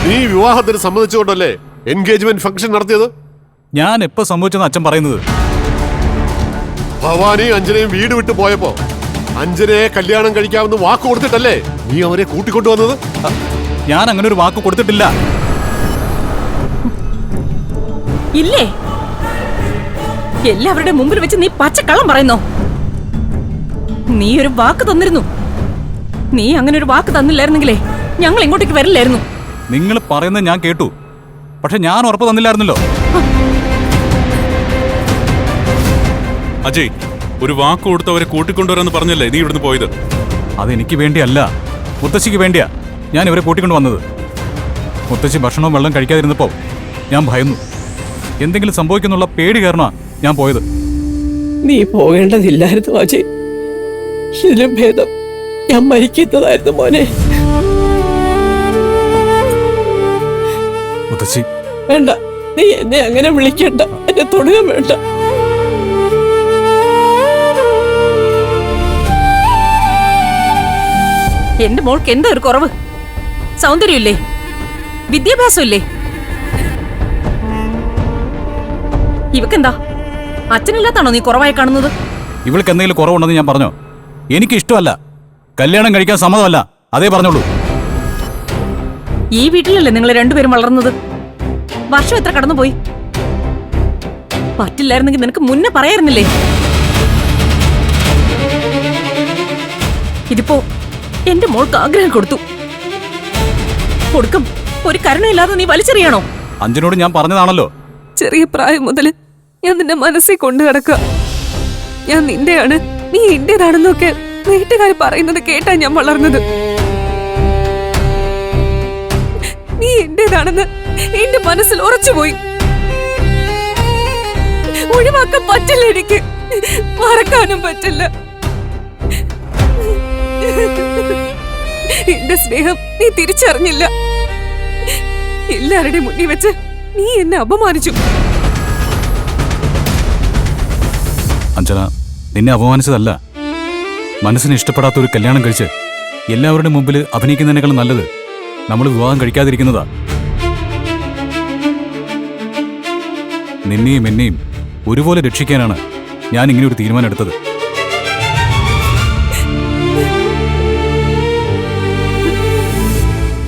നീ വിവാഹത്തിന് സമ്മതിച്ചുകൊണ്ടല്ലേ engagement function നടത്തിയത്? ഞാൻ എപ്പോ സംഭവിച്ചെന്ന് അച്ഛൻ പറയുന്നത്? ഭവാനി അഞ്ജനയും വീട് വിട്ടു പോയപ്പോ അഞ്ജനയെ കല്യാണം കഴിക്കാമെന്ന് വാക്ക് കൊടുത്തിട്ടല്ലേ നീ അവരെ കൂട്ടിക്കൊണ്ടുവന്നത്? ഞാൻ അങ്ങനെ ഒരു വാക്ക് കൊടുത്തിട്ടില്ല. ഇല്ലേ? എല്ലാവരുടെ മുമ്പിൽ വെച്ച് നീ പച്ചക്കള്ളം പറയുന്നോ? നീ ഒരു വാക്ക് തന്നിരുന്നു. നീ അങ്ങനെ ഒരു വാക്ക് തന്നില്ലായിരുന്നെങ്കിലേ ഞങ്ങൾ ഇങ്ങോട്ടേക്ക് വരില്ലായിരുന്നു. നിങ്ങൾ പറയുന്നത് ഞാൻ കേട്ടു, പക്ഷെ ഞാൻ ഉറപ്പ് തന്നില്ലായിരുന്നല്ലോ. അജയ്, ഒരു വാക്ക് കൊടുത്തവരെ കൂട്ടിക്കൊണ്ടുവരാന്ന് പറഞ്ഞല്ലേ നീ ഇവിടുന്ന് പോയത്? അതെനിക്ക് വേണ്ടിയല്ല, മുത്തശ്ശിക്ക് വേണ്ടിയാ ഞാൻ ഇവരെ കൂട്ടിക്കൊണ്ട് വന്നത്. മുത്തശ്ശി ഭക്ഷണവും വെള്ളം കഴിക്കാതിരുന്നപ്പോ ഞാൻ ഭയന്നു. എന്തെങ്കിലും സംഭവിക്കുന്നുള്ള പേടി കാരണമാ ഞാൻ പോയത്. നീ പോകേണ്ടതില്ലായിരുന്നു അജയ്. ഇതിലും ഭേദം ഞാൻ മരിക്കുന്നതായിരുന്നു മോനെ. മുത്തശ്ശി വേണ്ട, നീ എന്നെ അങ്ങനെ വിളിക്കണ്ട, എന്നെ തൊടുക വേണ്ട. എന്റെ മോൾക്ക് എന്താ ഒരു കുറവ്? സൗന്ദര്യമില്ലേ? വിദ്യാഭ്യാസമില്ലേ? ഇവക്കെന്താ അച്ഛനില്ലാത്താണോ നീ കുറവായി കാണുന്നത്? ഇവൾക്ക് എന്തെങ്കിലും കുറവുണ്ടെന്ന് ഞാൻ പറഞ്ഞോ? എനിക്ക് ഇഷ്ടമല്ല, കല്യാണം കഴിക്കാൻ സമ്മതമല്ല, അതേ പറഞ്ഞോളൂ. ഈ വീട്ടിലല്ലേ നിങ്ങൾ രണ്ടുപേരും വളർന്നത്? വർഷം എത്ര കടന്നുപോയി? പറ്റില്ലായിരുന്നെങ്കിൽ നിനക്ക് മുന്നേ പറയായിരുന്നില്ലേ? ഇതിപ്പോ എന്റെ മോൾക്ക് ആഗ്രഹം കൊടുത്തു. കൊടുക്കും ഒരു കരുണയില്ലാതെ നീ വലിച്ചെറിയണോ? അഞ്ജനോട് ഞാൻ പറഞ്ഞതാണല്ലോ. ചെറിയ പ്രായം മുതൽ ഞാൻ നിന്റെ മനസ്സിൽ കൊണ്ടു കിടക്കുക. ഞാൻ നിന്റെയാണ്, നീ എന്റേതാണെന്നൊക്കെ വീട്ടുകാർ പറയുന്നത് കേട്ടാ ഞാൻ വളർന്നത്. നീ എന്റേതാണെന്ന് എന്റെ മനസ്സിൽ ഉറച്ചുപോയി. ഒഴിവാക്കാൻ പറ്റില്ല, എനിക്ക് മറക്കാനും പറ്റില്ല. എന്റെ സ്നേഹം നീ തിരിച്ചറിഞ്ഞില്ല. എല്ലാവരുടെയും മുന്നിൽ വെച്ച് നീ എന്നെ അപമാനിച്ചു. അഞ്ജന, നിന്നെ അപമാനിച്ചതല്ല. മനസ്സിന് ഇഷ്ടപ്പെടാത്ത ഒരു കല്യാണം കഴിച്ച് എല്ലാവരുടെയും മുമ്പിൽ അഭിനയിക്കുന്നതിനേക്കാൾ നല്ലത് നമ്മൾ വിവാഹം കഴിക്കാതിരിക്കുന്നതാ. നിന്നെയും എന്നെയും ഒരുപോലെ രക്ഷിക്കാനാണ് ഞാൻ ഇങ്ങനെ ഒരു തീരുമാനം എടുത്തത്.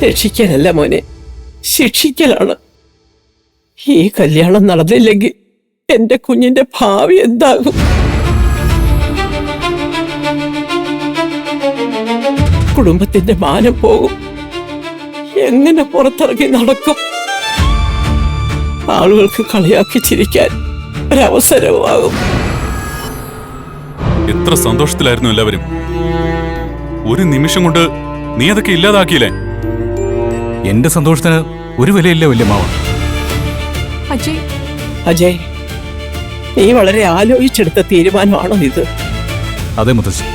രക്ഷിക്കലല്ല മോനെ, ശിക്ഷിക്കലാണ്. ഈ കല്യാണം നടന്നില്ലെങ്കിൽ എന്റെ കുഞ്ഞിന്റെ ഭാവി എന്താകും? കുടുംബത്തിന്റെ മാനം പോകും. എങ്ങനെ പുറത്തിറങ്ങി നടക്കും? ആളുകൾക്ക് കളിയാക്കി ചിരിക്കാൻ ഒരവസരവുമാകും. എത്ര സന്തോഷത്തിലായിരുന്നു എല്ലാവരും. ഒരു നിമിഷം കൊണ്ട് നീ അതൊക്കെ ഇല്ലാതാക്കിയില്ലേ? എന്റെ സന്തോഷത്തിന് ഒരു വിലയില്ല വല്യമ്മാവ. അജയ്, അജയ്, നീ വളരെ ആലോചിച്ചെടുത്ത തീരുമാനമാണോ ഇത്? അതെ മുത്തശ്ശി.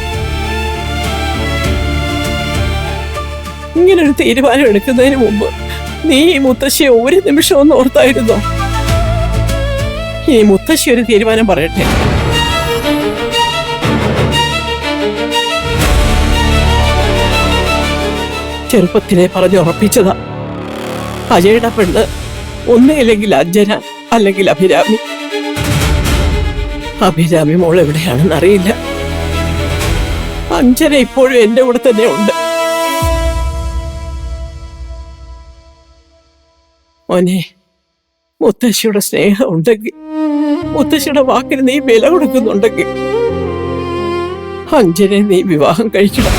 ഇങ്ങനൊരു തീരുമാനം എടുക്കുന്നതിന് മുമ്പ് നീ ഈ മുത്തശ്ശിയെ ഒരു നിമിഷം ഒന്ന് ഓർത്തായിരുന്നോ? ഈ മുത്തശ്ശി ഒരു തീരുമാനം പറയട്ടെ. ചെറുപ്പത്തിലെ പറഞ്ഞുറപ്പിച്ചതാ. അജയുടെ പെണ്ണ് ഒന്നുമില്ലെങ്കിൽ അഞ്ജന, അല്ലെങ്കിൽ അഭിരാമി. അഭിരാമി മോൾ എവിടെയാണെന്ന് അറിയില്ല. അഞ്ജന ഇപ്പോഴും എന്റെ കൂടെ തന്നെ ഉണ്ട്. മോനെ, മുത്തശ്ശിയുടെ സ്നേഹം ഉണ്ടെങ്കിൽ, മുത്തശ്ശിയുടെ വാക്കിന് നീ വില കൊടുക്കുന്നുണ്ടെങ്കിൽ അഞ്ജനെ നീ വിവാഹം കഴിക്കണം.